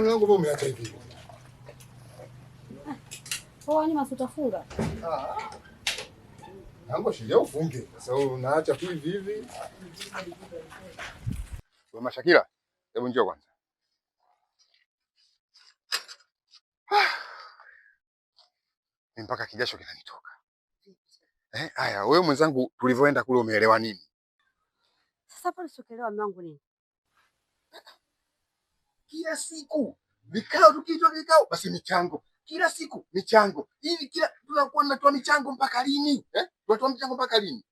mlango mbona umeacha hivi? Kwa nini masutafunga? Hango shija ufunge. Sasa unaacha tu hivi hivi. Wewe Mashakila, hebu njoo kwanza. Mpaka kijasho kinanitoka. Haya, wewe mwenzangu tulivyoenda kule umeelewa nini? Sasa pale usielewa mume wangu nini? Kila siku vikao tukitoa vikao basi michango. Kila siku michango. Hivi kila tunakuwa tunatoa michango mpaka lini? Tunatoa michango mpaka lini?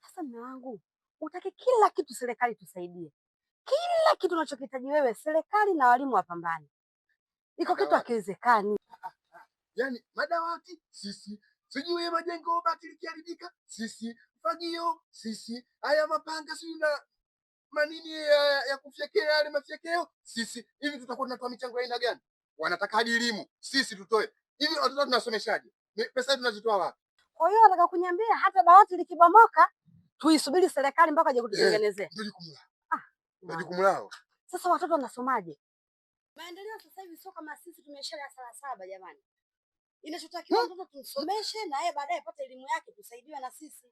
Sasa mume wangu, utake kila kitu serikali tusaidie. Kila kitu unachokitaji wewe serikali na walimu wapambane. Iko kitu hakiwezekani. Yaani madawati sisi, sijui majengo bati likiharibika sisi, fagio sisi, haya mapanga sisi na manini ya kufyekea yale mafyekeo sisi. Hivi tutakuwa tunatoa michango aina gani? Wanataka hadi elimu sisi tutoe. Hivi watoto tunasomeshaje? Pesa tunazitoa wapi? Kwa hiyo nataka kuniambia hata dawati likibomoka tuisubiri serikali mpaka aje kututengenezea. Ndio jukumu lao. Sasa watoto wanasomaje? Maendeleo sasa hivi sio kama sisi tumeisha darasa 7 jamani. Inachotakiwa mtoto tumsomeshe na yeye baadaye apate elimu yake tusaidiwe na sisi.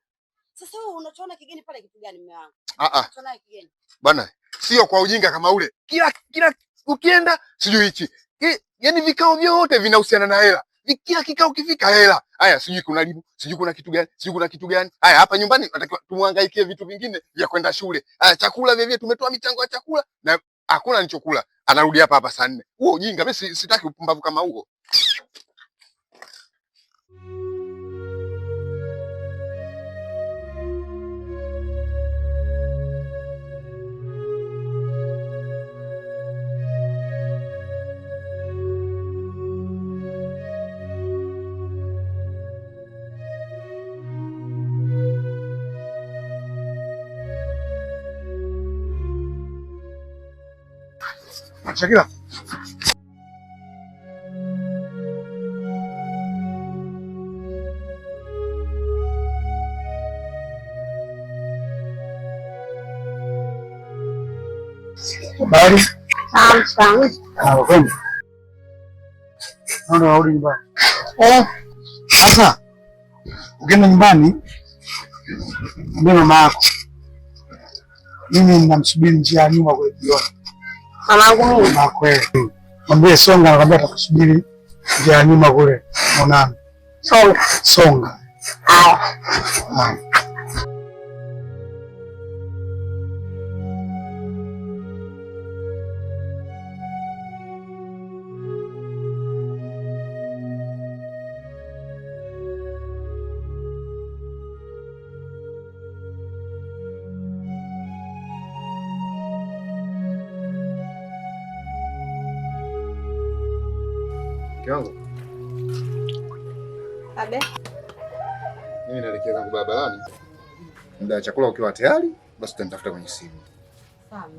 Sasa wewe unachoona kigeni pale kitu gani mume wangu? Unachoona kigeni. Bwana, sio kwa ujinga kama ule. Kila ukienda sijui hichi. Yaani vikao vyote vinahusiana na hela. Kila kikao kifika hela. Haya sijui kuna elimu, sijui kuna kitu gani, sijui kuna kitu gani. Haya hapa nyumbani tunatakiwa tumhangaikie vitu vingine vya kwenda shule. Haya chakula vile tumetoa michango ya chakula na hakuna nilichokula. Anarudi hapa saa 4. Huo ujinga mimi sitaki upumbavu kama huo. Mashakila. Habari? Sawa. Kwema. Naona warudi nyumbani. Sasa ukienda nyumbani mbona mama yako? Mimi ninamsubiri njia ya nyuma kule jioni. Mamangu mimi. Na kweli. Mwambie Songa anakuambia atakusubiri njia ya nyuma kule. Unaona? Songa. Haya. Kiwango. Abe. Mimi naelekea zangu barabarani. Muda wa chakula ukiwa tayari, basi tutanitafuta kwenye simu. Sawa.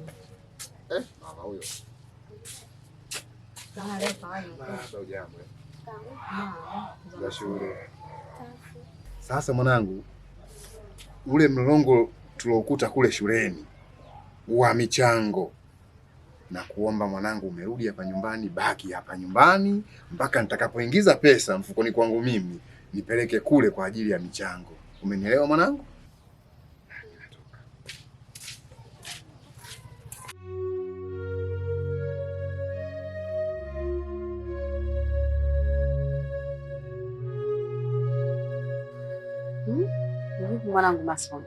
Mama huyo. Sasa ujambo. Za shule. Sasa mwanangu, ule mlolongo tuliokuta kule shuleni wa michango na kuomba mwanangu umerudi hapa nyumbani, baki hapa nyumbani mpaka nitakapoingiza pesa mfukoni kwangu mimi nipeleke kule kwa ajili ya michango. Umenielewa mwanangu? Mwanangu masomo.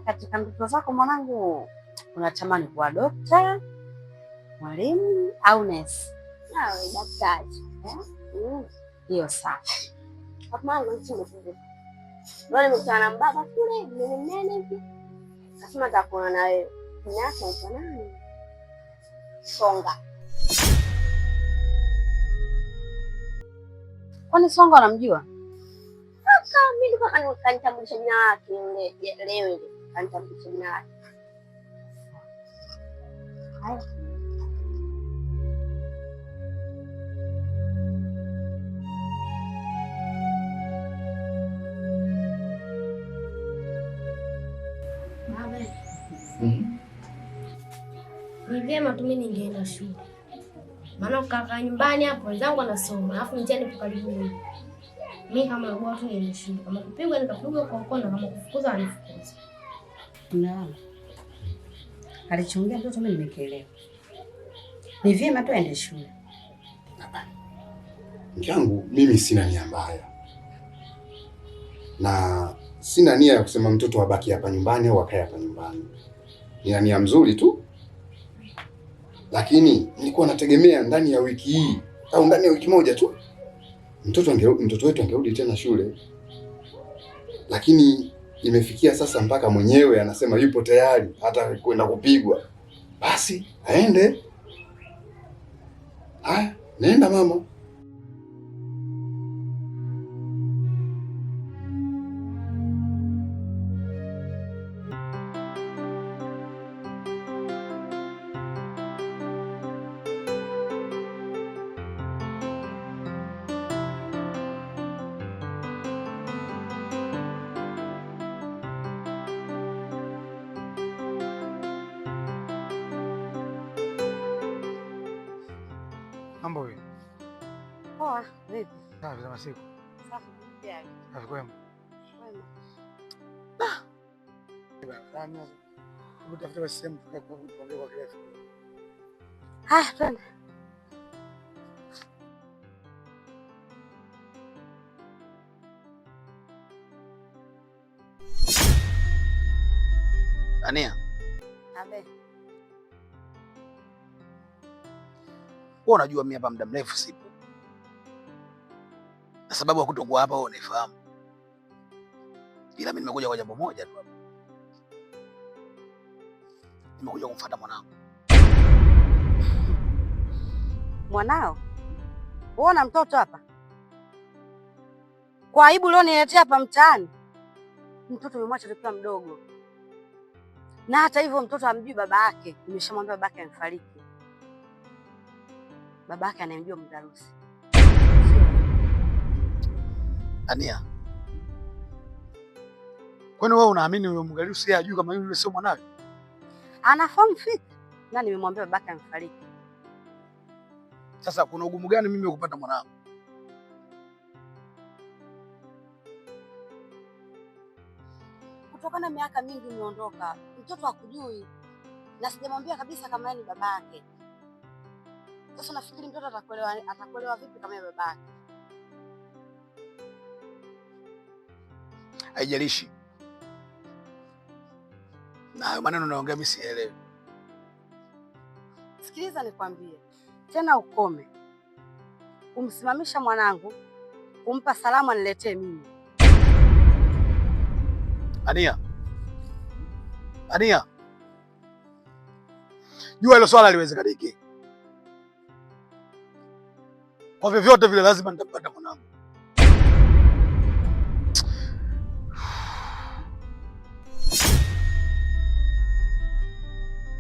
Katika ndoto zako mwanangu unatamani kuwa dokta, mwalimu au nesi? Daktari. Hiyo safi. Mama yangu ndio nimekutana na baba kule mnene hivi. Akasema atakuona na wewe. Nasa uko nani? Songa. Kwani Songa unamjua? Sasa mimi ndo kanitambulisha jina lake yule leo ile. Kanitambulisha jina lake. Haya. vyema tu mimi ningeenda shule. Maana ukakaa nyumbani hapo wenzangu wanasoma, alafu mtihani uko karibu. Mimi kama bora tu niende shule. Kama kupigwa nikapigwa kwa mkono, kama kufukuza anifukuze. Naam. Alichongea mtoto mimi nimekielewa. Ni vyema tu aende shule. Mkangu, mimi sina nia mbaya. Na sina nia ya kusema mtoto abaki hapa nyumbani au akae hapa nyumbani. Nina nia mzuri tu. Lakini nilikuwa nategemea ndani ya wiki hii au ndani ya wiki moja tu mtoto wetu angerudi tena shule. Lakini imefikia sasa mpaka mwenyewe anasema yupo tayari hata kwenda kupigwa. Basi aende. Haya, nenda mama. Mambo wewe. Poa, vipi? Safi za masiku. Safi pia. Safi kwema. Kwema. Ndani hapo. Utafuta sehemu tukakuongea kwa kirefu. Haya, twende. Ania. Abe. Wewe unajua mimi hapa muda mrefu sipo. Na sababu ya kutokuwa hapa wewe unifahamu. Ila mimi nimekuja kwa jambo moja tu hapa. Nimekuja kumfuata mwanangu. Mwanao? Uona mtoto hapa? Kwa aibu leo niletea hapa mtaani. Mtoto umemwacha tukiwa mdogo. Na hata hivyo mtoto hamjui baba yake. Nimeshamwambia baba yake amefariki. Baba yake anamjua Mgarusi. Ania. Kwani wewe unaamini huyo Mgarusi yeye ajui kama yule sio mwanawe? Anafahamu fika. Na nimemwambia baba yake amefariki. Sasa kuna ugumu gani mimi kupata mwanangu? Kutokana miaka mingi imeondoka, mtoto hakujui. Na sijamwambia kabisa kama yeye ni baba yake. Sasa nafikiri mtoto atakuelewa vipi kama yeye baba yake? Haijalishi. Na hayo maneno naongea mimi sielewi. Sikiliza nikwambie. Tena ukome. Kumsimamisha mwanangu, kumpa salamu aniletee mimi. Ania. Ania. Jua hilo swala liwezekaniki. Kwa vyovyote vile lazima nitampata mwanangu.